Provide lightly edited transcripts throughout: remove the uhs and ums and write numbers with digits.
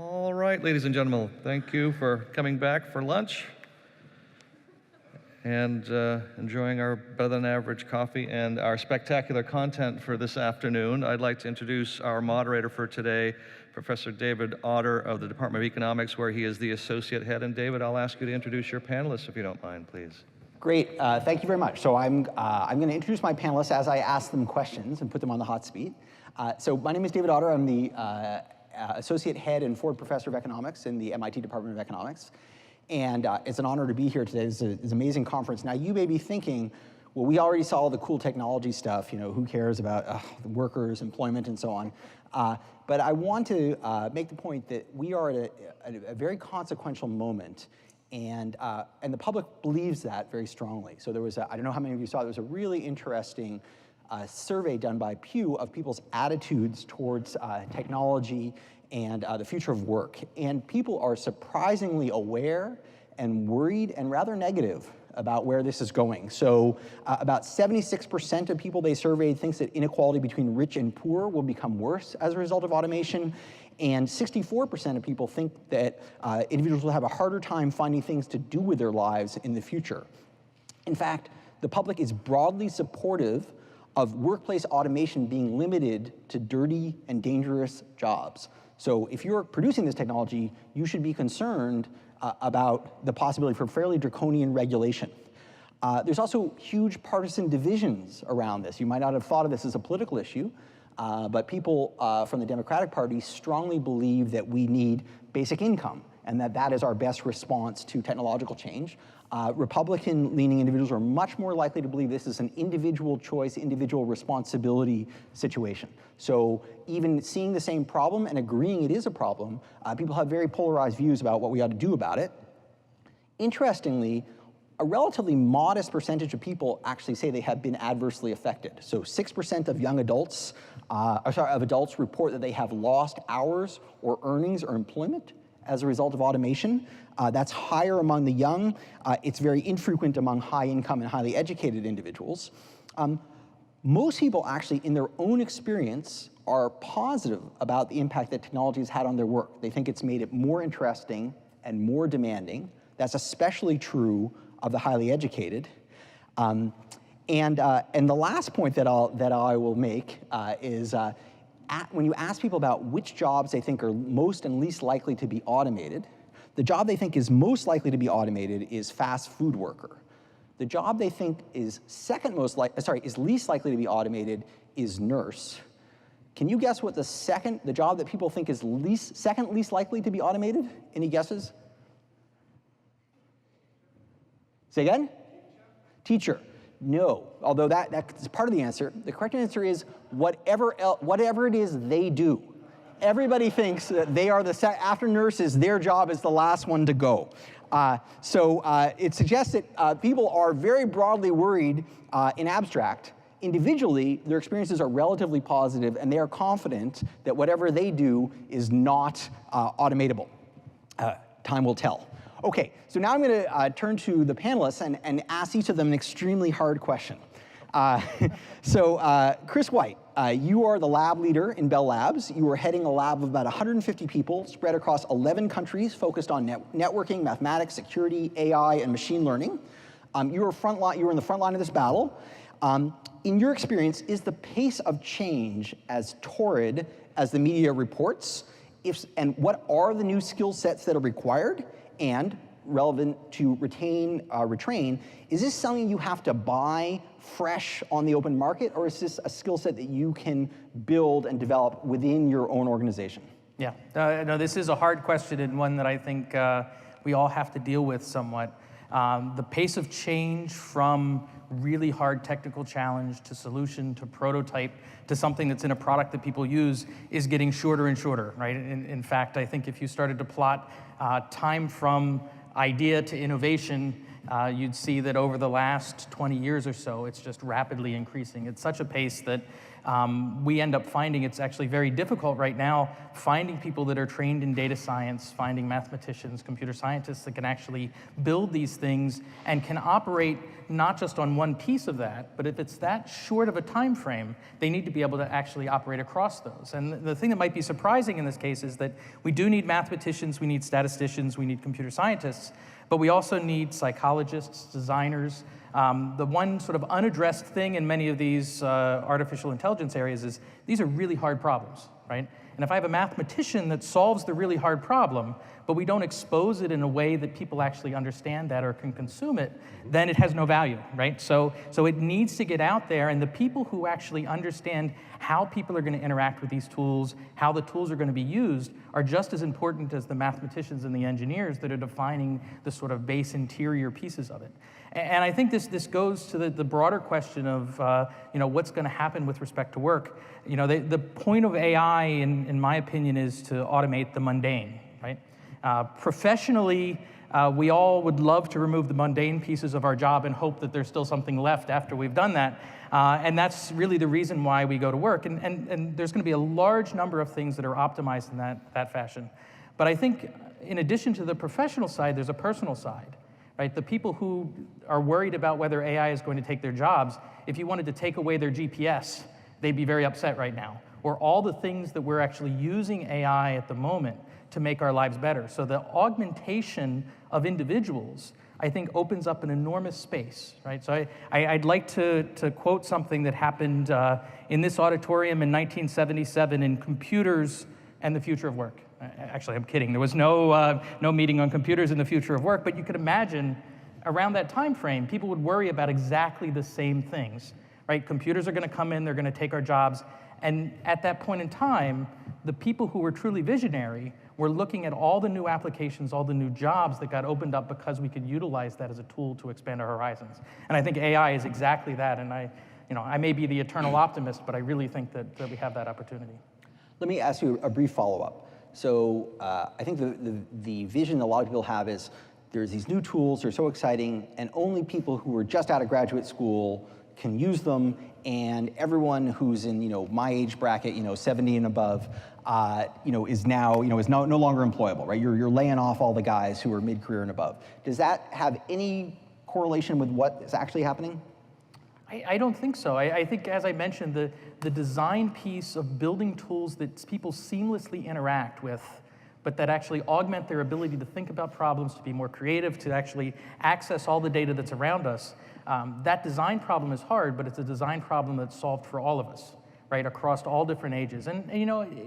All right, ladies and gentlemen, thank you for coming back for lunch and enjoying our better-than-average coffee and our spectacular content for this afternoon. I'd like to introduce our moderator for today, Professor David Otter of the Department of Economics, where he is the associate head. And David, I'll ask you to introduce your panelists, if you don't mind, please. Great, thank you very much. So I'm going to introduce my panelists as I ask them questions and put them on the hot seat. So my name is David Otter. I'm the associate head and Ford professor of economics in the MIT Department of Economics. And it's an honor to be here today. It's an amazing conference. Now, you may be thinking, well, we already saw all the cool technology stuff. You know, who cares about workers, employment, and so on. But I want to make the point that we are at a very consequential moment. And the public believes that very strongly. So there was, I don't know how many of you saw, there was a really interesting survey done by Pew of people's attitudes towards technology and the future of work. And people are surprisingly aware and worried and rather negative about where this is going. So about 76% of people they surveyed thinks that inequality between rich and poor will become worse as a result of automation. And 64% of people think that individuals will have a harder time finding things to do with their lives in the future. In fact, the public is broadly supportive of workplace automation being limited to dirty and dangerous jobs. So if you're producing this technology, you should be concerned about the possibility for fairly draconian regulation. There's also huge partisan divisions around this. You might not have thought of this as a political issue, but people from the Democratic Party strongly believe that we need basic income and that that is our best response to technological change. Republican-leaning individuals are much more likely to believe this is an individual choice, individual responsibility situation. So even seeing the same problem and agreeing it is a problem, people have very polarized views about what we ought to do about it. Interestingly, a relatively modest percentage of people actually say they have been adversely affected. So 6% of young adults, of adults report that they have lost hours or earnings or employment as a result of automation. That's higher among the young. It's very infrequent among high income and highly educated individuals. Most people actually, in their own experience, are positive about the impact that technology has had on their work. They think it's made it more interesting and more demanding. That's especially true of the highly educated. And the last point that I will make is when you ask people about which jobs they think are most and least likely to be automated, the job they think is most likely to be automated is fast food worker. The job they think is is least likely to be automated is nurse. Can you guess what the job that people think is second least likely to be automated? Any guesses? Say again? Teacher. No, although that's part of the answer. The correct answer is whatever it is they do. Everybody thinks that they are after nurses, their job is the last one to go. So it suggests that people are very broadly worried in abstract. Individually, their experiences are relatively positive, and they are confident that whatever they do is not automatable. Time will tell. Okay, so now I'm going to turn to the panelists and ask each of them an extremely hard question. Chris White, you are the lab leader in Bell Labs. You are heading a lab of about 150 people spread across 11 countries focused on networking, mathematics, security, AI, and machine learning. You are in the front line of this battle. In your experience, is the pace of change as torrid as the media reports? And what are the new skill sets that are required? And relevant to Retrain, is this something you have to buy fresh on the open market, or is this a skill set that you can build and develop within your own organization? Yeah, no, this is a hard question and one that I think we all have to deal with somewhat. The pace of change from really hard technical challenge to solution to prototype to something that's in a product that people use is getting shorter and shorter, right? In fact, I think if you started to plot time from idea to innovation, you'd see that over the last 20 years or so, it's just rapidly increasing. It's such a pace that we end up finding it's actually very difficult right now finding people that are trained in data science, finding mathematicians, computer scientists that can actually build these things and can operate not just on one piece of that, but if it's that short of a time frame, they need to be able to actually operate across those. And the thing that might be surprising in this case is that we do need mathematicians, we need statisticians, we need computer scientists, but we also need psychologists, designers. The one sort of unaddressed thing in many of these artificial intelligence areas is these are really hard problems, right? And if I have a mathematician that solves the really hard problem, but we don't expose it in a way that people actually understand that or can consume it, then it has no value, right? So it needs to get out there, and the people who actually understand how people are going to interact with these tools, how the tools are going to be used, are just as important as the mathematicians and the engineers that are defining the sort of base interior pieces of it. And I think this goes to the broader question of what's going to happen with respect to work. The point of AI, in my opinion, is to automate the mundane, right? Professionally, we all would love to remove the mundane pieces of our job and hope that there's still something left after we've done that. And that's really the reason why we go to work. And there's going to be a large number of things that are optimized in that fashion. But I think in addition to the professional side, there's a personal side. Right? The people who are worried about whether AI is going to take their jobs, if you wanted to take away their GPS, they'd be very upset right now. Or all the things that we're actually using AI at the moment to make our lives better. So the augmentation of individuals, I think, opens up an enormous space, right? So I'd like to quote something that happened in this auditorium in 1977 in Computers and the Future of Work. Actually, I'm kidding. There was no meeting on computers in the future of work, but you could imagine around that time frame, people would worry about exactly the same things, right? Computers are going to come in, they're going to take our jobs. And at that point in time, the people who were truly visionary were looking at all the new applications, all the new jobs that got opened up because we could utilize that as a tool to expand our horizons. And I think AI is exactly that. And I may be the eternal optimist, but I really think that we have that opportunity. Let me ask you a brief follow-up. So I think the vision a lot of people have is there's these new tools, they're so exciting, and only people who are just out of graduate school can use them, and everyone who's in my age bracket, 70 and above, is now is no longer employable, right? You're laying off all the guys who are mid-career and above. Does that have any correlation with what is actually happening? I don't think so. I think, as I mentioned, the design piece of building tools that people seamlessly interact with, but that actually augment their ability to think about problems, to be more creative, to actually access all the data that's around us, that design problem is hard, but it's a design problem that's solved for all of us, right, across all different ages. And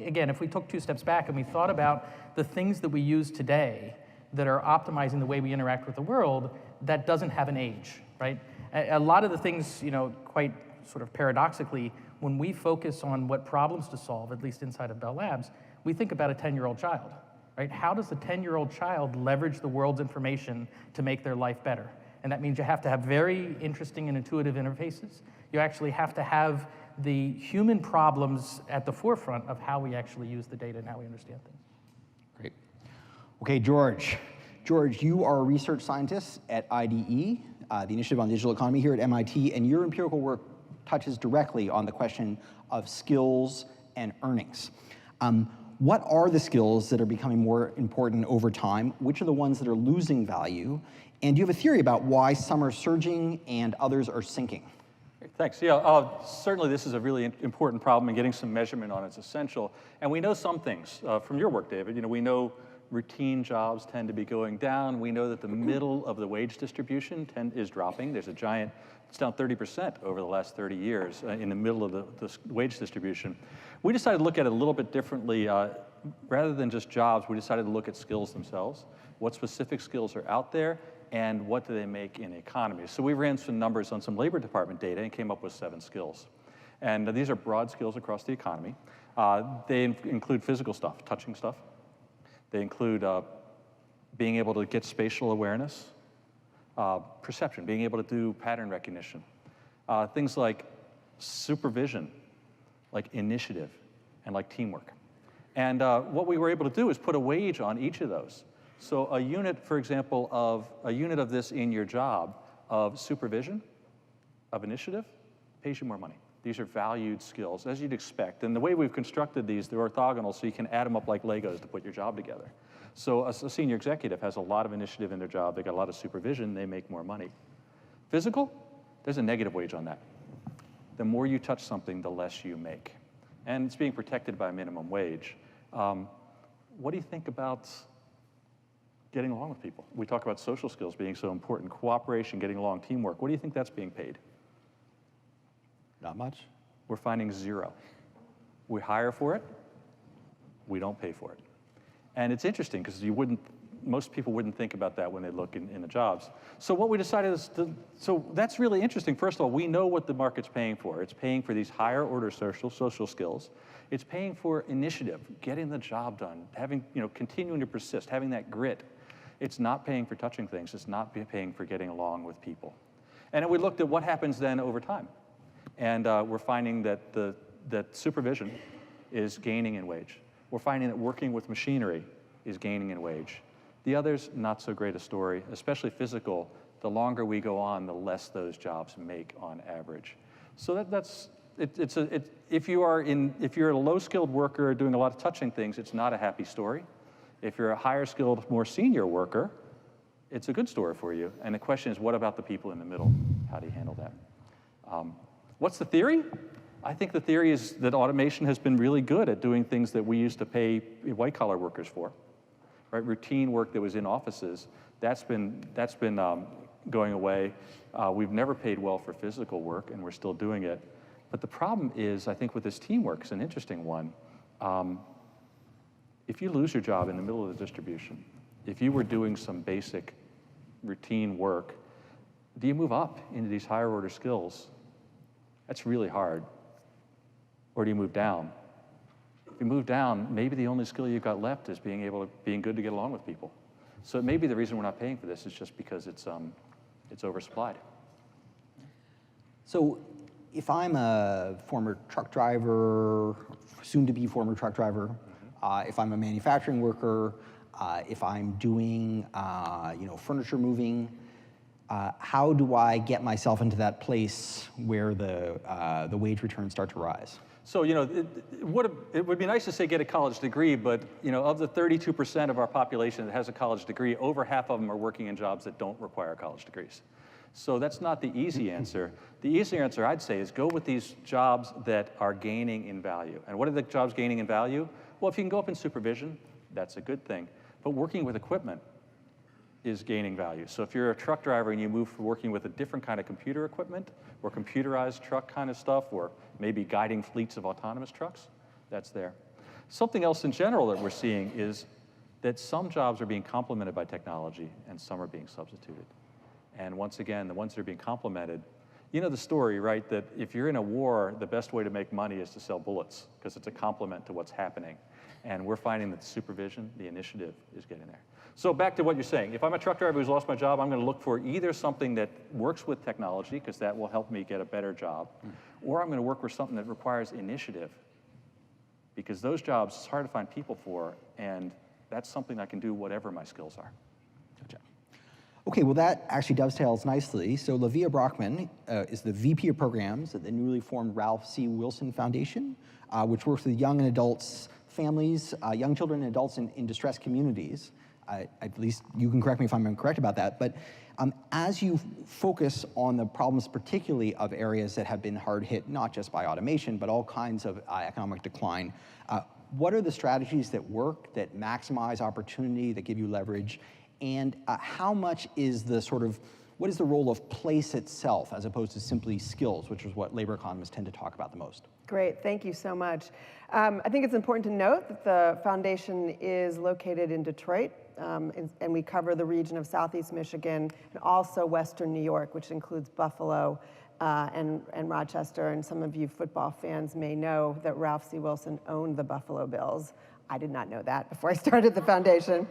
again, if we took 2 steps back and we thought about the things that we use today that are optimizing the way we interact with the world, that doesn't have an age, right? A lot of the things, quite sort of paradoxically, when we focus on what problems to solve, at least inside of Bell Labs, we think about a 10-year-old child, right? How does a 10-year-old child leverage the world's information to make their life better? And that means you have to have very interesting and intuitive interfaces. You actually have to have the human problems at the forefront of how we actually use the data and how we understand things. Great. Okay, George. George, you are a research scientist at IDE, the Initiative on Digital Economy here at MIT, and your empirical work touches directly on the question of skills and earnings. What are the skills that are becoming more important over time? Which are the ones that are losing value? And do you have a theory about why some are surging and others are sinking? Thanks. Yeah, certainly this is a really important problem, and getting some measurement on it's essential. And we know some things from your work, David. We know routine jobs tend to be going down. We know that the middle of the wage distribution is dropping. There's a giant, it's down 30% over the last 30 years in the middle of the wage distribution. We decided to look at it a little bit differently. Rather than just jobs, we decided to look at skills themselves. What specific skills are out there, and what do they make in economies? So we ran some numbers on some Labor Department data and came up with 7 skills. And these are broad skills across the economy. They include physical stuff, touching stuff. They include being able to get spatial awareness, perception, being able to do pattern recognition, things like supervision, like initiative, and like teamwork. And what we were able to do is put a wage on each of those. So a unit, for example, a unit of this in your job of supervision, of initiative, pays you more money. These are valued skills, as you'd expect. And the way we've constructed these, they're orthogonal, so you can add them up like Legos to put your job together. So a senior executive has a lot of initiative in their job, they got a lot of supervision, they make more money. Physical, there's a negative wage on that. The more you touch something, the less you make. And it's being protected by minimum wage. What do you think about getting along with people? We talk about social skills being so important, cooperation, getting along, teamwork. What do you think that's being paid? Not much. We're finding zero. We hire for it, we don't pay for it. And it's interesting because most people wouldn't think about that when they look in the jobs. So what we decided is, so that's really interesting. First of all, we know what the market's paying for. It's paying for these higher order social skills. It's paying for initiative, getting the job done, continuing to persist, having that grit. It's not paying for touching things. It's not paying for getting along with people. And then we looked at what happens then over time. And we're finding that that supervision is gaining in wage. We're finding that working with machinery is gaining in wage. The others, not so great a story, especially physical. The longer we go on, the less those jobs make on average. So if you're a low-skilled worker doing a lot of touching things, it's not a happy story. If you're a higher-skilled, more senior worker, it's a good story for you. And the question is, what about the people in the middle? How do you handle that? What's the theory? I think the theory is that automation has been really good at doing things that we used to pay white-collar workers for. Right? Routine work that was in offices, that's been going away. We've never paid well for physical work, and we're still doing it. But the problem is, I think with this teamwork, it's an interesting one. If you lose your job in the middle of the distribution, if you were doing some basic routine work, do you move up into these higher order skills? That's really hard. Or do you move down? If you move down, maybe the only skill you've got left is being good to get along with people. So it may be the reason we're not paying for this is just because it's oversupplied. So if I'm a former truck driver, soon-to-be former truck driver, if I'm a manufacturing worker, if I'm doing furniture moving, how do I get myself into that place where the wage returns start to rise? So, it would be nice to say get a college degree, but, of the 32% of our population that has a college degree, over half of them are working in jobs that don't require college degrees. So that's not the easy answer. The easy answer, I'd say, is go with these jobs that are gaining in value. And what are the jobs gaining in value? Well, if you can go up in supervision, that's a good thing. But working with equipment is gaining value. So if you're a truck driver and you move from working with a different kind of computer equipment or computerized truck kind of stuff, or maybe guiding fleets of autonomous trucks, that's there. Something else in general that we're seeing is that some jobs are being complemented by technology and some are being substituted. And once again, the ones that are being complemented, you know the story, right? That if you're in a war, the best way to make money is to sell bullets because it's a complement to what's happening. And we're finding that the supervision, the initiative is getting there. So back to what you're saying. If I'm a truck driver who's lost my job, I'm going to look for either something that works with technology, because that will help me get a better job, or I'm going to work with something that requires initiative, because those jobs, it's hard to find people for, and that's something I can do whatever my skills are. Gotcha. Okay, well that actually dovetails nicely. So Lavea Brachman is the VP of Programs at the newly formed Ralph C. Wilson Foundation, which works with young and adults, families, young children and adults in distressed communities. At least you can correct me if I'm incorrect about that, but as you focus on the problems particularly of areas that have been hard hit, not just by automation, but all kinds of economic decline, what are the strategies that work, that maximize opportunity, that give you leverage, and how much is what is the role of place itself as opposed to simply skills, which is what labor economists tend to talk about the most? Great, thank you so much. I think it's important to note that the foundation is located in Detroit, and we cover the region of Southeast Michigan and also Western New York, which includes Buffalo and Rochester. And some of you football fans may know that Ralph C. Wilson owned the Buffalo Bills. I did not know that before I started the foundation.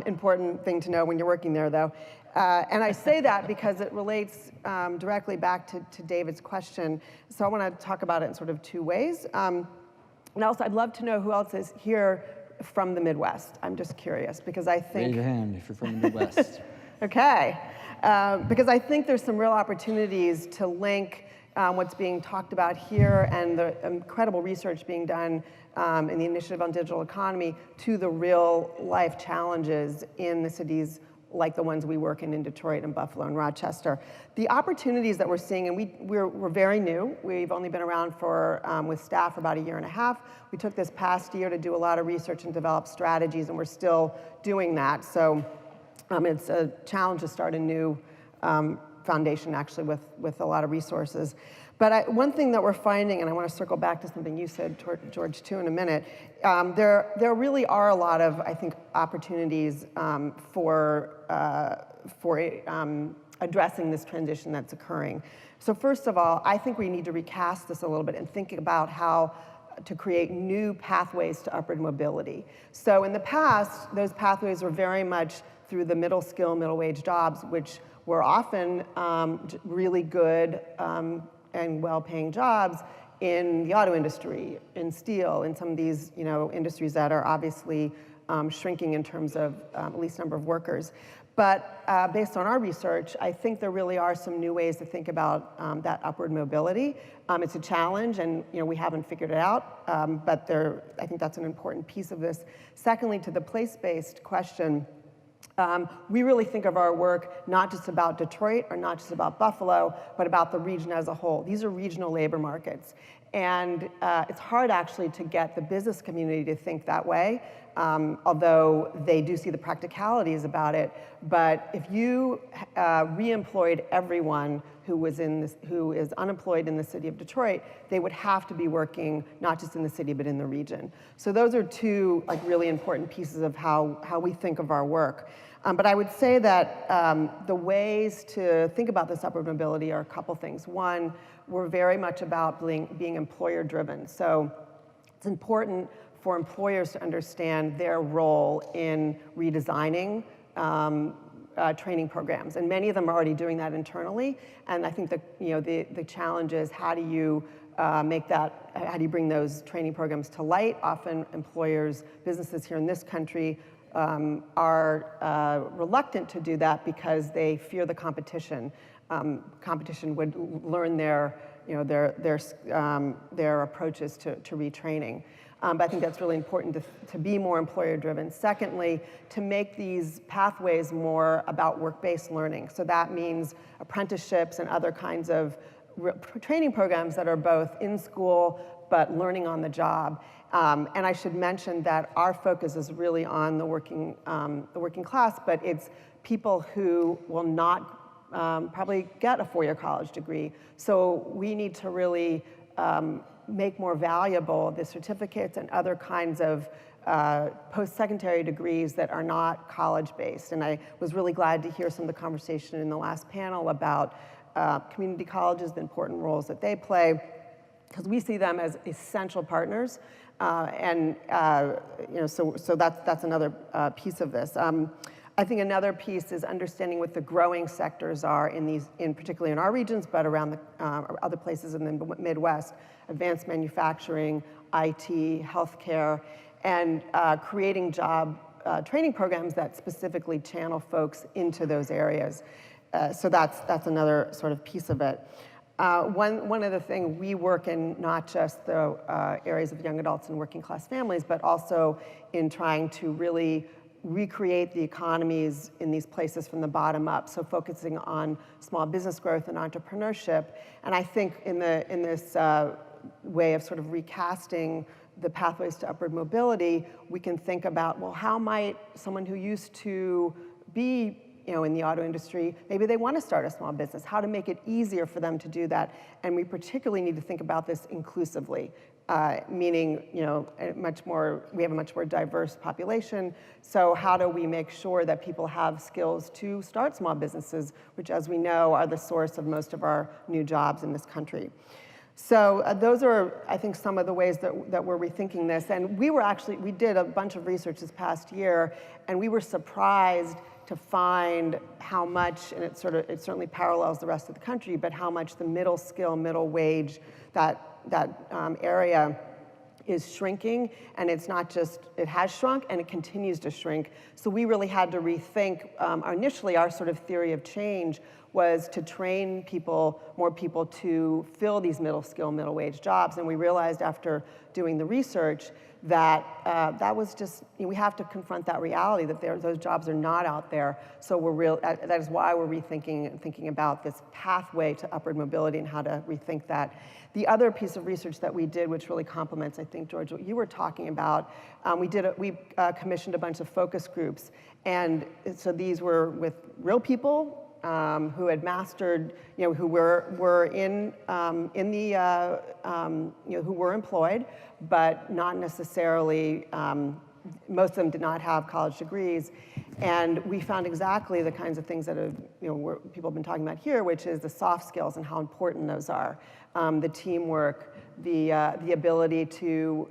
Important thing to know when you're working there, though. And I say that because it relates directly back to David's question. So I want to talk about it in sort of two ways. And also, I'd love to know who else is here from the Midwest? I'm just curious, because I think... Raise your hand if you're from the Midwest. Okay, because I think there's some real opportunities to link what's being talked about here and the incredible research being done in the Initiative on Digital Economy to the real life challenges in the cities like the ones we work in Detroit and Buffalo and Rochester. The opportunities that we're seeing, and we're very new. We've only been around for, with staff for about 1.5 years. We took this past year to do a lot of research and develop strategies, and we're still doing that. So it's a challenge to start a new foundation, actually, with a lot of resources. But one thing that we're finding, and I want to circle back to something you said, George, too, in a minute, there really are a lot of, I think, opportunities for addressing this transition that's occurring. So first of all, I think we need to recast this a little bit and think about how to create new pathways to upward mobility. So in the past, those pathways were very much through the middle skill, middle wage jobs, which were often really good and well-paying jobs in the auto industry, in steel, in some of these industries that are obviously shrinking in terms of at least number of workers. But based on our research, I think there really are some new ways to think about that upward mobility. It's a challenge, and we haven't figured it out, but I think that's an important piece of this. Secondly, to the place-based question, we really think of our work not just about Detroit or not just about Buffalo, but about the region as a whole. These are regional labor markets. And it's hard actually to get the business community to think that way, although they do see the practicalities about it. But if you re-employed everyone who is unemployed in the city of Detroit, they would have to be working not just in the city, but in the region. So those are two really important pieces of how we think of our work. But I would say that the ways to think about this upward mobility are a couple things. One, we're very much about being employer-driven. So it's important for employers to understand their role in redesigning training programs, and many of them are already doing that internally. And I think the challenge is how do you bring those training programs to light? Often employers, businesses here in this country are reluctant to do that because they fear the competition. Competition would learn their approaches to retraining. But I think that's really important to be more employer-driven. Secondly, to make these pathways more about work-based learning. So that means apprenticeships and other kinds of training programs that are both in school but learning on the job. And I should mention that our focus is really on the working class, but it's people who will not probably get a four-year college degree. So we need to really make more valuable the certificates and other kinds of post-secondary degrees that are not college-based. And I was really glad to hear some of the conversation in the last panel about community colleges, the important roles that they play, because we see them as essential partners. So that's another piece of this. I think another piece is understanding what the growing sectors are particularly in our regions, but around the other places in the Midwest: advanced manufacturing, IT, healthcare, and creating job training programs that specifically channel folks into those areas. So that's another sort of piece of it. One other thing, we work in not just the areas of young adults and working class families, but also in trying to really recreate the economies in these places from the bottom up, so focusing on small business growth and entrepreneurship. And I think in this way of sort of recasting the pathways to upward mobility, we can think about, well, how might someone who used to be in the auto industry, maybe they want to start a small business, how to make it easier for them to do that. And we particularly need to think about this inclusively, meaning we have a much more diverse population. So how do we make sure that people have skills to start small businesses, which, as we know, are the source of most of our new jobs in this country? So those are, I think, some of the ways that we're rethinking this. And we did a bunch of research this past year, and we were surprised to find how much, and it certainly parallels the rest of the country, but how much the middle skill, middle wage, that area is shrinking, and it's not just, it has shrunk and it continues to shrink. So we really had to rethink, initially our sort of theory of change was to train people, more people to fill these middle skill, middle wage jobs. And we realized after doing the research that that was just, we have to confront that reality that those jobs are not out there. So that is why we're rethinking and thinking about this pathway to upward mobility and how to rethink that. The other piece of research that we did, which really complements, I think, George, what you were talking about, we commissioned a bunch of focus groups. And so these were with real people who had mastered, who were in the, who were employed, but not necessarily, most of them did not have college degrees. And we found exactly the kinds of things that people have been talking about here, which is the soft skills and how important those are. The teamwork, the ability to,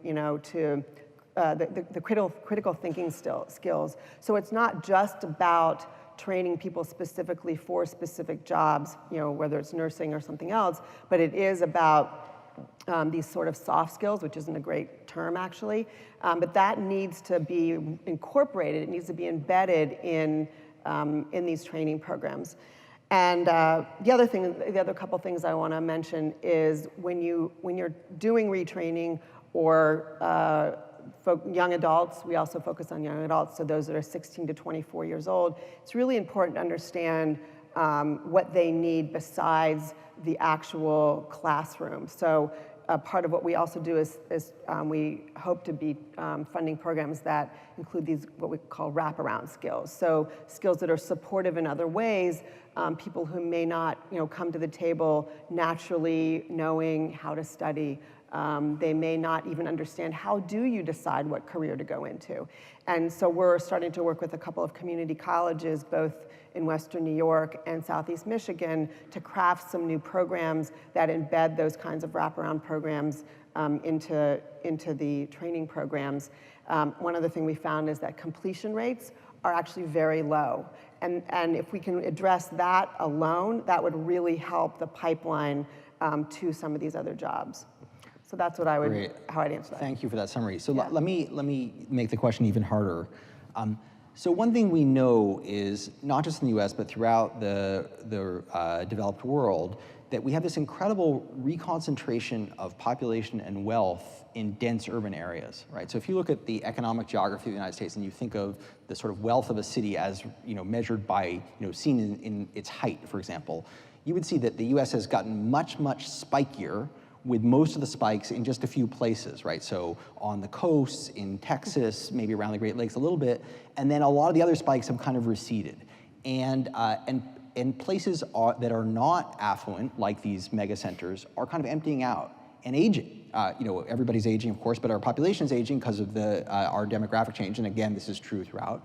the critical thinking skills. So it's not just about training people specifically for specific jobs, whether it's nursing or something else, but it is about these sort of soft skills, which isn't a great term actually, but that needs to be incorporated. It needs to be embedded in these training programs. And the other couple things I want to mention is when you're doing retraining or young adults, we also focus on young adults, so those that are 16 to 24 years old, it's really important to understand what they need besides the actual classroom. So part of what we also do is we hope to be funding programs that include these, what we call wraparound skills. So skills that are supportive in other ways, people who may not come to the table naturally knowing how to study. They may not even understand how do you decide what career to go into. And so we're starting to work with a couple of community colleges, both in Western New York and Southeast Michigan, to craft some new programs that embed those kinds of wraparound programs into the training programs. One other thing we found is that completion rates are actually very low. And if we can address that alone, that would really help the pipeline to some of these other jobs. So that's what how I'd answer that. Thank you for that summary. So let me make the question even harder. So one thing we know is, not just in the US, but throughout the developed world, that we have this incredible reconcentration of population and wealth in dense urban areas, right? So if you look at the economic geography of the United States and you think of the sort of wealth of a city as measured by, seen in its height, for example, you would see that the US has gotten much, much spikier, with most of the spikes in just a few places, right? So on the coasts, in Texas, maybe around the Great Lakes a little bit, and then a lot of the other spikes have kind of receded. And places that are not affluent, like these mega centers, are kind of emptying out and aging. Everybody's aging, of course, but our population's aging because of our demographic change, and again, this is true throughout.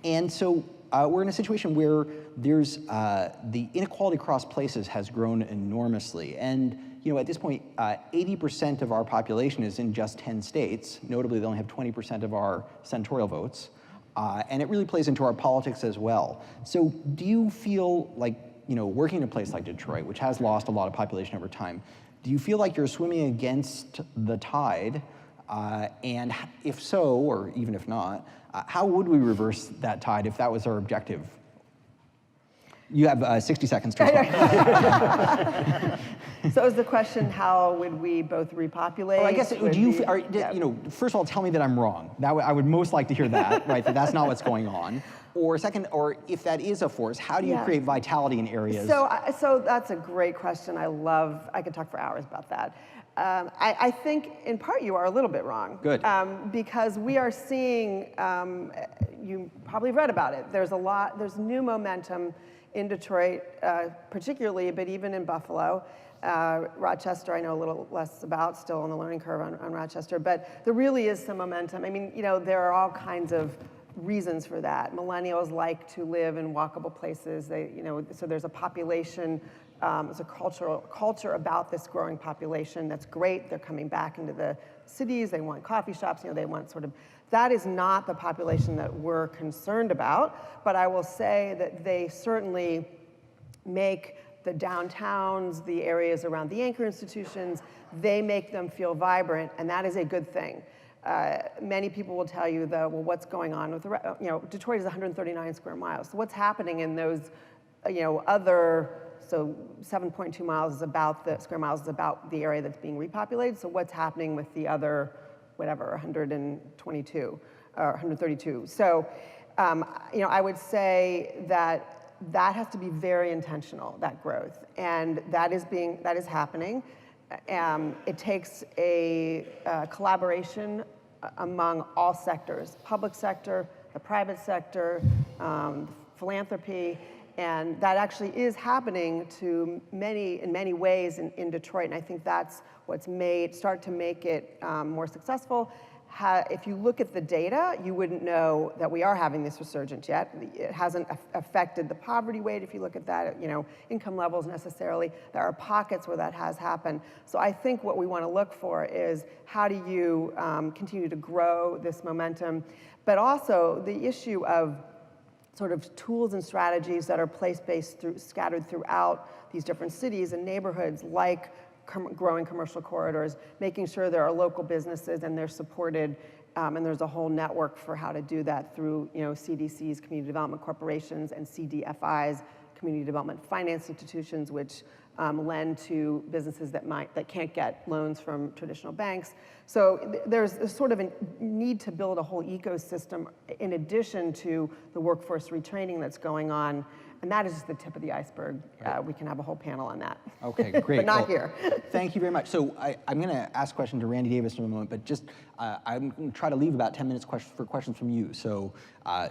And so we're in a situation where there's the inequality across places has grown enormously. And at this point, 80% of our population is in just 10 states. Notably, they only have 20% of our senatorial votes. And it really plays into our politics as well. So do you feel like, working in a place like Detroit, which has lost a lot of population over time, do you feel like you're swimming against the tide? And if so, or even if not, how would we reverse that tide if that was our objective? You have 60 seconds to respond. So is the question, how would we both repopulate? Or I guess, first of all, tell me that I'm wrong. I would most like to hear that, right, that that's not what's going on. Or second, or if that is a force, how do you create vitality in areas? So that's a great question. I could talk for hours about that. I think in part you are a little bit wrong. Good. Because we are seeing, you probably read about it, there's new momentum in Detroit, particularly, but even in Buffalo. Rochester, I know a little less about, still on the learning curve on Rochester, but there really is some momentum. I mean, there are all kinds of reasons for that. Millennials like to live in walkable places. So there's a population, there's a culture about this growing population that's great. They're coming back into the cities. They want coffee shops. They want sort of. That is not the population that we're concerned about. But I will say that they certainly make the downtowns, the areas around the anchor institutions, they make them feel vibrant, and that is a good thing. Many people will tell you, though, well, what's going on with the, Detroit is 139 square miles. So what's happening in those, so 7.2 miles is about square miles is about the area that's being repopulated. So what's happening with the other, 122 or 132? So, I would say that has to be very intentional, that growth, and that is happening. It takes a collaboration among all sectors, public sector, the private sector, philanthropy, and that actually is happening in many ways in Detroit, and I think that's what's start to make it more successful. If you look at the data, you wouldn't know that we are having this resurgence yet. It hasn't affected the poverty rate, if you look at that, income levels necessarily. There are pockets where that has happened. So I think what we want to look for is how do you continue to grow this momentum, but also the issue of sort of tools and strategies that are place-based scattered throughout these different cities and neighborhoods, like growing commercial corridors, making sure there are local businesses and they're supported, and there's a whole network for how to do that through CDCs, community development corporations, and CDFIs, community development finance institutions, which lend to businesses that can't get loans from traditional banks. So there's a sort of a need to build a whole ecosystem in addition to the workforce retraining that's going on. And that is just the tip of the iceberg. We can have a whole panel on that. Okay, great. But not here. Thank you very much. So I'm going to ask a question to Randy Davis in a moment, but just I'm going to try to leave about 10 minutes for questions from you. So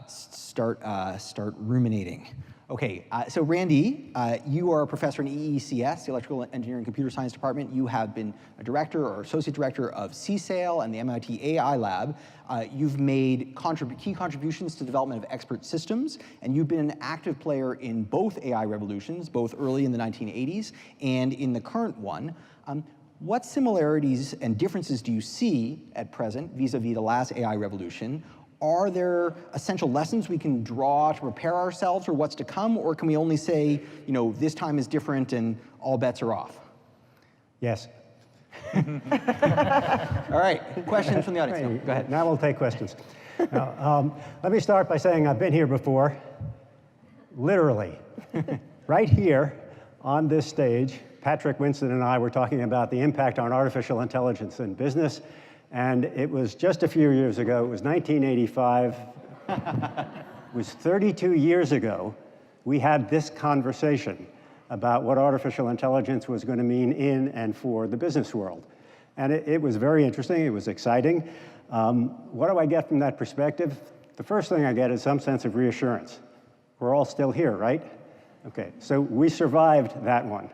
start ruminating. Okay, so Randy, you are a professor in EECS, the Electrical Engineering and Computer Science Department. You have been a director or associate director of CSAIL and the MIT AI Lab. You've made key contributions to the development of expert systems, and you've been an active player in both AI revolutions, both early in the 1980s and in the current one. What similarities and differences do you see at present vis-a-vis the last AI revolution? Are there essential lessons we can draw to prepare ourselves for what's to come, or can we only say, this time is different and all bets are off? Yes. All right, questions from the audience. No, go ahead. Now we'll take questions. Now, let me start by saying I've been here before, literally. Right here on this stage, Patrick Winston and I were talking about the impact on artificial intelligence in business. And it was just a few years ago. It was 1985. It was 32 years ago we had this conversation about what artificial intelligence was going to mean in and for the business world. And it was very interesting. It was exciting. What do I get from that perspective? The first thing I get is some sense of reassurance. We're all still here, right? Okay, so we survived that one.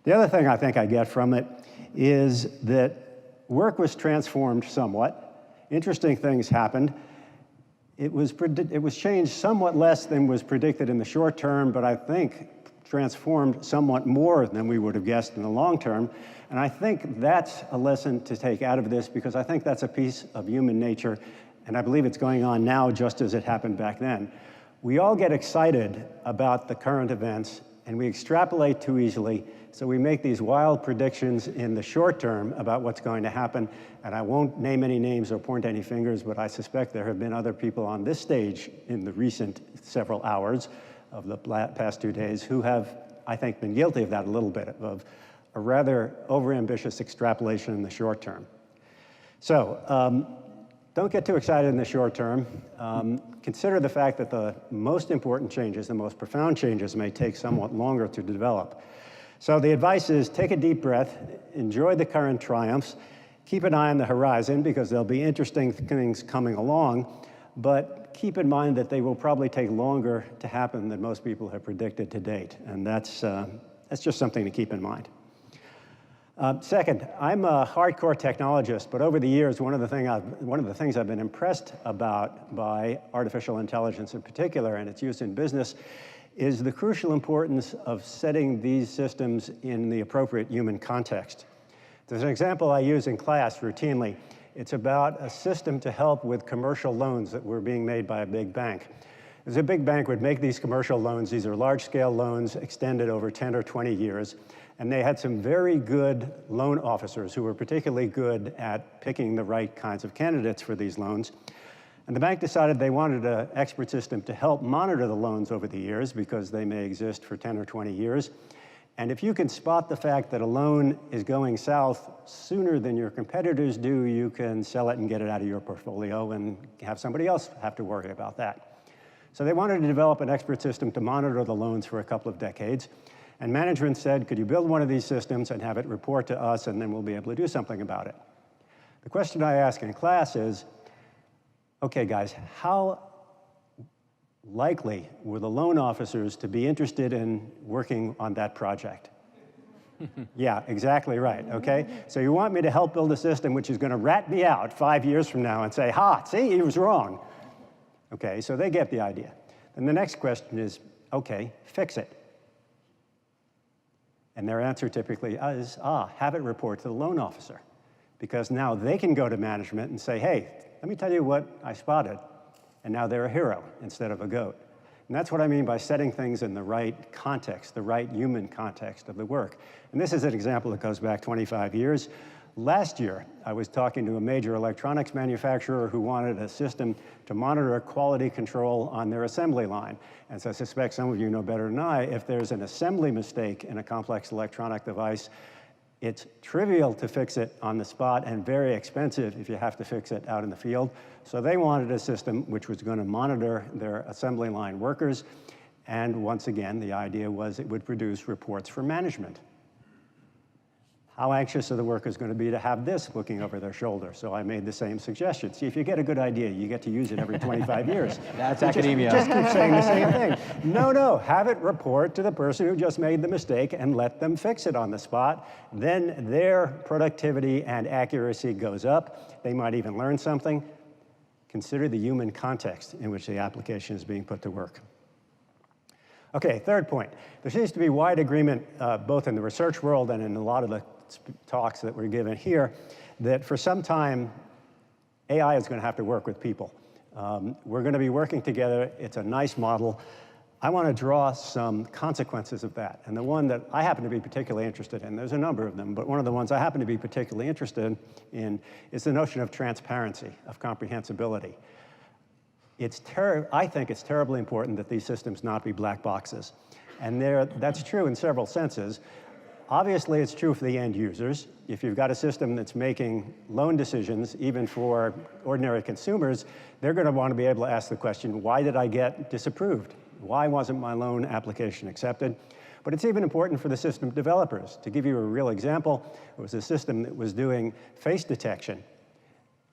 The other thing I think I get from it is that work was transformed somewhat. Interesting things happened. It was changed somewhat less than was predicted in the short term, but I think transformed somewhat more than we would have guessed in the long term. And I think that's a lesson to take out of this, because I think that's a piece of human nature, and I believe it's going on now just as it happened back then. We all get excited about the current events, and we extrapolate too easily. So we make these wild predictions in the short term about what's going to happen. And I won't name any names or point any fingers, but I suspect there have been other people on this stage in the recent several hours of the past 2 days who have, I think, been guilty of that a little bit, of a rather overambitious extrapolation in the short term. So don't get too excited in the short term. Consider the fact that the most important changes, the most profound changes, may take somewhat longer to develop. So the advice is take a deep breath, enjoy the current triumphs, keep an eye on the horizon because there'll be interesting things coming along, but keep in mind that they will probably take longer to happen than most people have predicted to date, and that's just something to keep in mind. Second, I'm a hardcore technologist, but over the years, one of the things I've been impressed about by artificial intelligence in particular and its use in business is the crucial importance of setting these systems in the appropriate human context. There's an example I use in class routinely. It's about a system to help with commercial loans that were being made by a big bank. is a big bank would make these commercial loans. These are large-scale loans extended over 10 or 20 years. And they had some very good loan officers who were particularly good at picking the right kinds of candidates for these loans. And the bank decided they wanted an expert system to help monitor the loans over the years, because they may exist for 10 or 20 years. And if you can spot the fact that a loan is going south sooner than your competitors do, you can sell it and get it out of your portfolio and have somebody else have to worry about that. So they wanted to develop an expert system to monitor the loans for a couple of decades. And management said, could you build one of these systems and have it report to us, and then we'll be able to do something about it. The question I ask in class is, okay, guys, how likely were the loan officers to be interested in working on that project? Yeah, exactly right, okay? So you want me to help build a system which is going to rat me out 5 years from now and say, ha, see, he was wrong. Okay, so they get the idea. And the next question is, okay, fix it. And their answer typically is, have it report to the loan officer. Because now they can go to management and say, hey, let me tell you what I spotted. And now they're a hero instead of a goat. And that's what I mean by setting things in the right context, the right human context of the work. And this is an example that goes back 25 years. Last year, I was talking to a major electronics manufacturer who wanted a system to monitor quality control on their assembly line. And so I suspect some of you know better than I, if there's an assembly mistake in a complex electronic device, it's trivial to fix it on the spot and very expensive if you have to fix it out in the field. So they wanted a system which was going to monitor their assembly line workers. And once again, the idea was it would produce reports for management. How anxious are the workers going to be to have this looking over their shoulder? So I made the same suggestion. See, if you get a good idea, you get to use it every 25 years. That's academia. Just keep saying the same thing. No, have it report to the person who just made the mistake and let them fix it on the spot. Then their productivity and accuracy goes up. They might even learn something. Consider the human context in which the application is being put to work. Okay, third point. There seems to be wide agreement, both in the research world and in a lot of the talks that were given here, that for some time, AI is going to have to work with people. We're going to be working together. It's a nice model. I want to draw some consequences of that. And the one that I happen to be particularly interested in, there's a number of them, but one of the ones I happen to be particularly interested in is the notion of transparency, of comprehensibility. I think it's terribly important that these systems not be black boxes. And that's true in several senses. Obviously, it's true for the end users. If you've got a system that's making loan decisions, even for ordinary consumers, they're going to want to be able to ask the question, why did I get disapproved? Why wasn't my loan application accepted? But it's even important for the system developers. To give you a real example, it was a system that was doing face detection.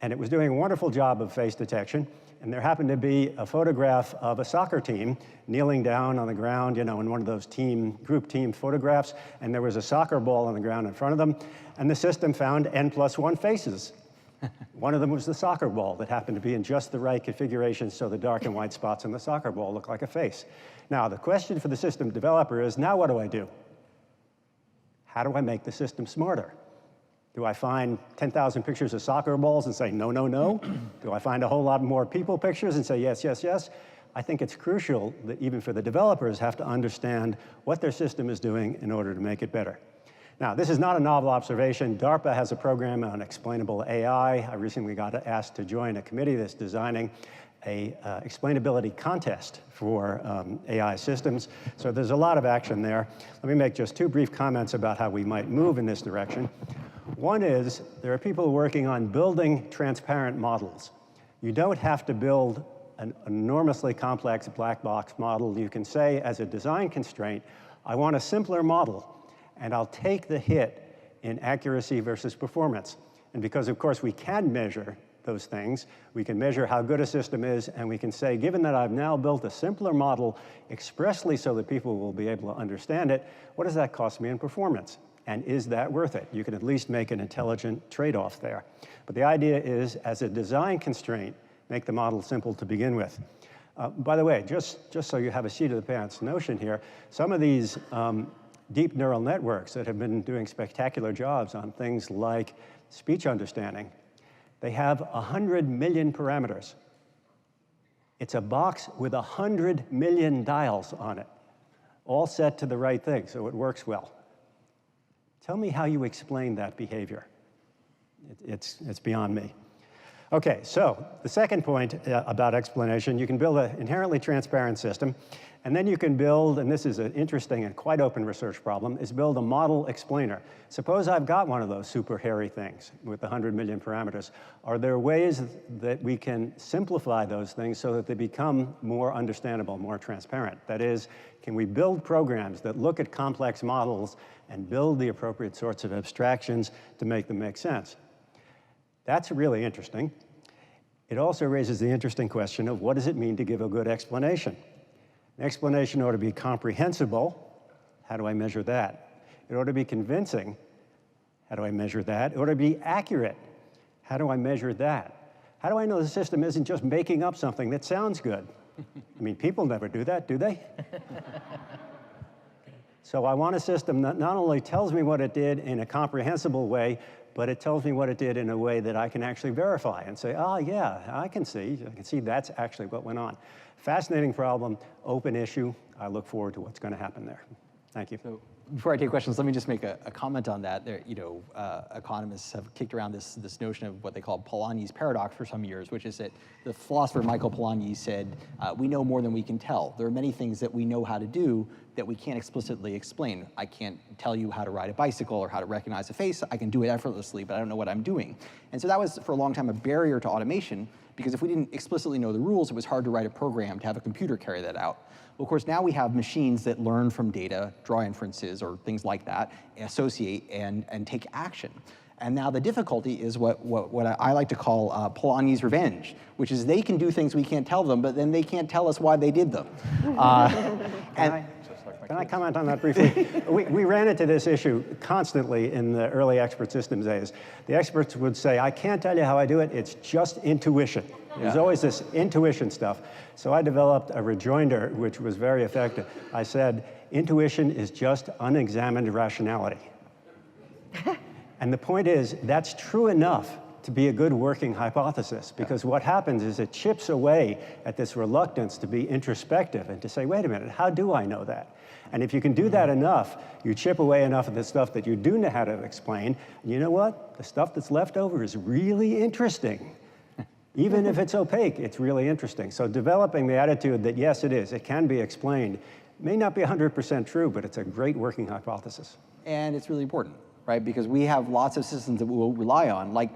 And it was doing a wonderful job of face detection. And there happened to be a photograph of a soccer team kneeling down on the ground, in one of those group team photographs. And there was a soccer ball on the ground in front of them. And the system found N+1 faces. One of them was the soccer ball that happened to be in just the right configuration so the dark and white spots on the soccer ball look like a face. Now, the question for the system developer is, now what do I do? How do I make the system smarter? Do I find 10,000 pictures of soccer balls and say, no, no, no? Do I find a whole lot more people pictures and say, yes, yes, yes? I think it's crucial that even for the developers have to understand what their system is doing in order to make it better. Now, this is not a novel observation. DARPA has a program on explainable AI. I recently got asked to join a committee that's designing a explainability contest for AI systems. So there's a lot of action there. Let me make just two brief comments about how we might move in this direction. One is, there are people working on building transparent models. You don't have to build an enormously complex black box model. You can say, as a design constraint, I want a simpler model, and I'll take the hit in accuracy versus performance. And because, of course, we can measure those things, we can measure how good a system is, and we can say, given that I've now built a simpler model expressly so that people will be able to understand it, what does that cost me in performance? And is that worth it? You can at least make an intelligent trade-off there. But the idea is, as a design constraint, make the model simple to begin with. By the way, just so you have a seat of the pants notion here, some of these deep neural networks that have been doing spectacular jobs on things like speech understanding, they have 100 million parameters It's a box with 100 million dials on it, all set to the right thing, so it works well. Tell me how you explain that behavior. It's beyond me. Okay, so the second point about explanation, you can build an inherently transparent system, and then you can build, and this is an interesting and quite open research problem, is build a model explainer. Suppose I've got one of those super hairy things with 100 million parameters. Are there ways that we can simplify those things so that they become more understandable, more transparent? That is, can we build programs that look at complex models and build the appropriate sorts of abstractions to make them make sense? That's really interesting. It also raises the interesting question of what does it mean to give a good explanation? An explanation ought to be comprehensible. How do I measure that? It ought to be convincing. How do I measure that? It ought to be accurate. How do I measure that? How do I know the system isn't just making up something that sounds good? I mean, people never do that, do they? So I want a system that not only tells me what it did in a comprehensible way, but it tells me what it did in a way that I can actually verify and say, oh yeah, I can see that's actually what went on. Fascinating problem, open issue. I look forward to what's going to happen there. Thank you. So before I take questions, let me just make a comment on that. There, economists have kicked around this notion of what they call Polanyis Paradox for some years, which is that the philosopher Michael Polanyi said, we know more than we can tell. There are many things that we know how to do that we can't explicitly explain. I can't tell you how to ride a bicycle or how to recognize a face. I can do it effortlessly, but I don't know what I'm doing. And so that was, for a long time, a barrier to automation, because if we didn't explicitly know the rules, it was hard to write a program to have a computer carry that out. Well, of course, now we have machines that learn from data, draw inferences, or things like that, associate and take action. And now the difficulty is what I like to call Polanyi's revenge, which is they can do things we can't tell them, but then they can't tell us why they did them. Can I comment on that briefly? We ran into this issue constantly in the early expert systems days. The experts would say, I can't tell you how I do it, it's just intuition. There's always this intuition stuff. So I developed a rejoinder, which was very effective. I said, intuition is just unexamined rationality. And the point is, that's true enough to be a good working hypothesis, because what happens is it chips away at this reluctance to be introspective and to say, wait a minute, how do I know that? And if you can do that enough, you chip away enough of the stuff that you do know how to explain, and you know what? The stuff that's left over is really interesting. Even if it's opaque, it's really interesting. So developing the attitude that, yes, it is, it can be explained, may not be 100% true, but it's a great working hypothesis. And it's really important, right? Because we have lots of systems that we will rely on. Like,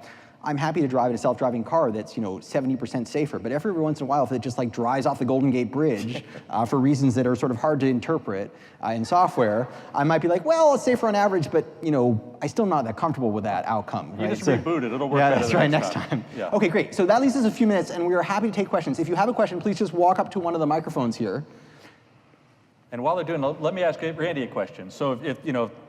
I'm happy to drive in a self-driving car that's 70% safer, but every once in a while, if it just like drives off the Golden Gate Bridge for reasons that are sort of hard to interpret in software, I might be like, well, it's safer on average, but I'm still not that comfortable with that outcome. Right? You just reboot it, it'll work better. Yeah, that's right, next time. Yeah. Okay, great. So that leaves us a few minutes, and we are happy to take questions. If you have a question, please just walk up to one of the microphones here. And while they're doing, let me ask Randy a question. So if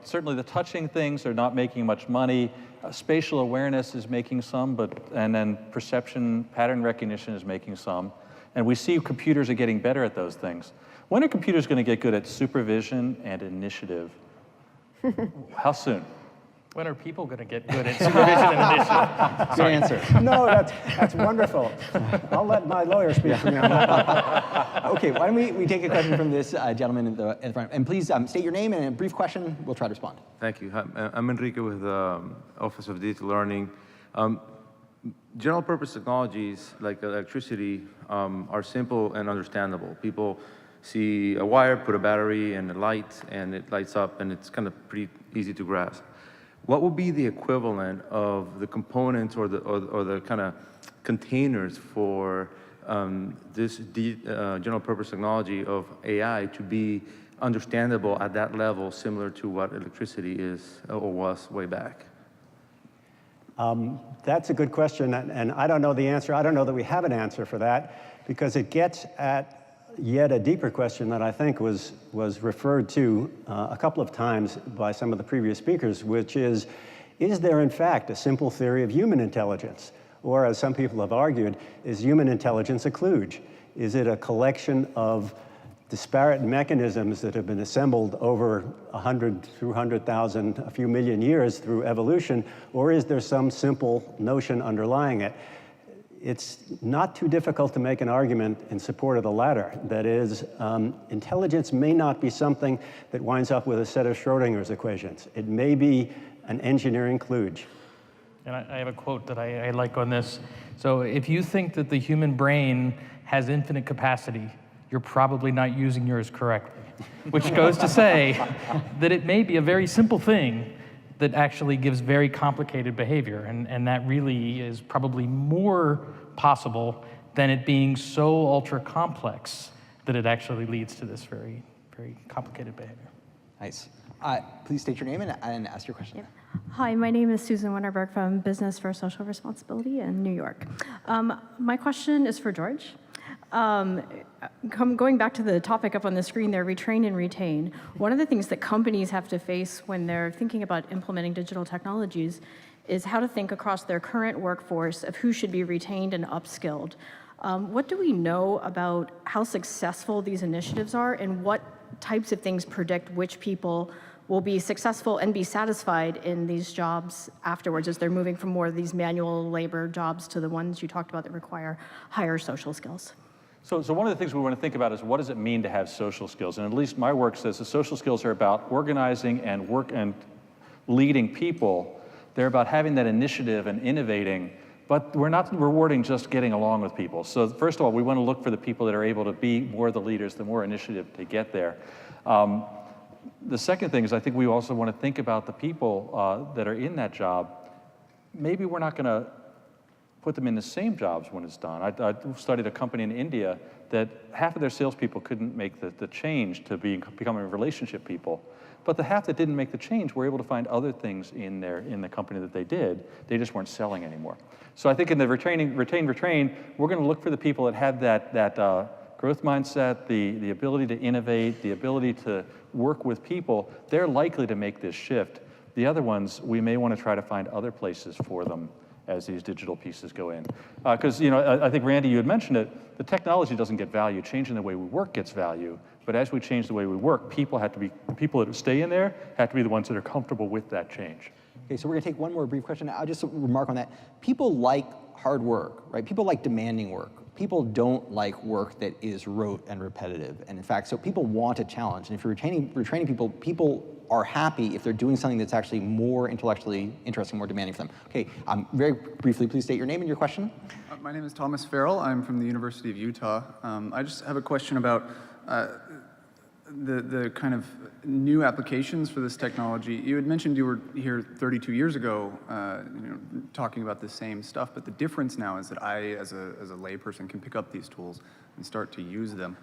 certainly the touching things are not making much money, spatial awareness is making some, and then perception, pattern recognition is making some. And we see computers are getting better at those things. When are computers going to get good at supervision and initiative? How soon? When are people going to get good at supervision and initiative? Good answer. No, that's wonderful. I'll let my lawyer speak for me on that. Okay, why don't we take a question from this gentleman in the front. And please state your name and a brief question. We'll try to respond. Thank you. I'm Enrique with the Office of Digital Learning. General purpose technologies like electricity are simple and understandable. People see a wire, put a battery and a light, and it lights up, and it's kind of pretty easy to grasp. What would be the equivalent of the components or the kind of containers for this general purpose technology of AI to be understandable at that level, similar to what electricity is or was way back? That's a good question, and I don't know the answer. I don't know that we have an answer for that, because it gets at yet a deeper question that I think was referred to a couple of times by some of the previous speakers, which is there in fact a simple theory of human intelligence? Or, as some people have argued, is human intelligence a kludge? Is it a collection of disparate mechanisms that have been assembled over 100 through 100,000, a few million years through evolution, or is there some simple notion underlying it? it's not too difficult to make an argument in support of the latter. That is, intelligence may not be something that winds up with a set of Schrodinger's equations. It may be an engineering kludge. And I have a quote that I like on this. So if you think that the human brain has infinite capacity, you're probably not using yours correctly. Which goes to say that it may be a very simple thing that actually gives very complicated behavior. And that really is probably more possible than it being so ultra complex that it actually leads to this very, very complicated behavior. Nice. Please state your name and ask your question. Hi, my name is Susan Winterberg from Business for Social Responsibility in New York. My question is for George. Going back to the topic up on the screen there, retrain and retain, one of the things that companies have to face when they're thinking about implementing digital technologies is how to think across their current workforce of who should be retained and upskilled. What do we know about how successful these initiatives are, and what types of things predict which people will be successful and be satisfied in these jobs afterwards as they're moving from more of these manual labor jobs to the ones you talked about that require higher social skills? So one of the things we want to think about is what does it mean to have social skills? And at least my work says the social skills are about organizing and leading people. They're about having that initiative and innovating, but we're not rewarding just getting along with people. So first of all, we want to look for the people that are able to be more the leaders, the more initiative to get there. The second thing is I think we also want to think about the people that are in that job. Maybe we're not going to put them in the same jobs when it's done. I studied a company in India that half of their salespeople couldn't make the change to becoming relationship people. But the half that didn't make the change were able to find other things in the company that they did. They just weren't selling anymore. So I think in the retain, we're going to look for the people that have that growth mindset, the ability to innovate, the ability to work with people. They're likely to make this shift. The other ones, we may want to try to find other places for them as these digital pieces go in. Because I think, Randy, you had mentioned it, the technology doesn't get value. Changing the way we work gets value. But as we change the way we work, people that stay in there have to be the ones that are comfortable with that change. Okay, so we're going to take one more brief question. I'll just remark on that. People like hard work, right? People like demanding work. People don't like work that is rote and repetitive. And in fact, so people want a challenge. And if you're retraining people, people are happy if they're doing something that's actually more intellectually interesting, more demanding for them. Okay, very briefly, please state your name and your question. My name is Thomas Farrell. I'm from the University of Utah. I just have a question about the kind of new applications for this technology. You had mentioned you were here 32 years ago, talking about the same stuff, but the difference now is that I, as a layperson, can pick up these tools and start to use them.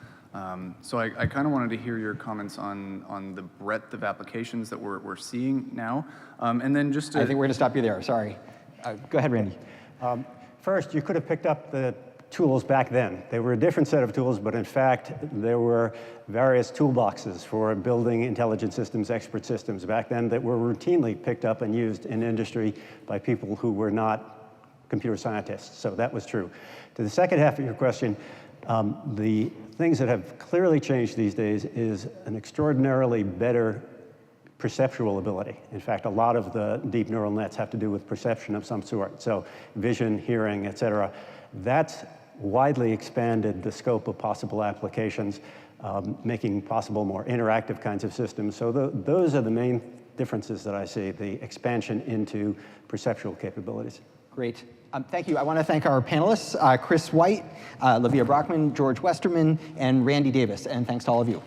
So I kind of wanted to hear your comments on the breadth of applications that we're seeing now. And then just to... I think we're going to stop you there, sorry. Go ahead, Randy. First, you could have picked up the tools back then. They were a different set of tools, but in fact, there were various toolboxes for building intelligent systems, expert systems back then that were routinely picked up and used in industry by people who were not computer scientists. So that was true. To the second half of your question, the things that have clearly changed these days is an extraordinarily better perceptual ability. In fact, a lot of the deep neural nets have to do with perception of some sort. So vision, hearing, et cetera. That's widely expanded the scope of possible applications, making possible more interactive kinds of systems. So those are the main differences that I see, the expansion into perceptual capabilities. Great. Thank you. I want to thank our panelists, Chris White, Lavea Brachman, George Westerman, and Randy Davis. And thanks to all of you.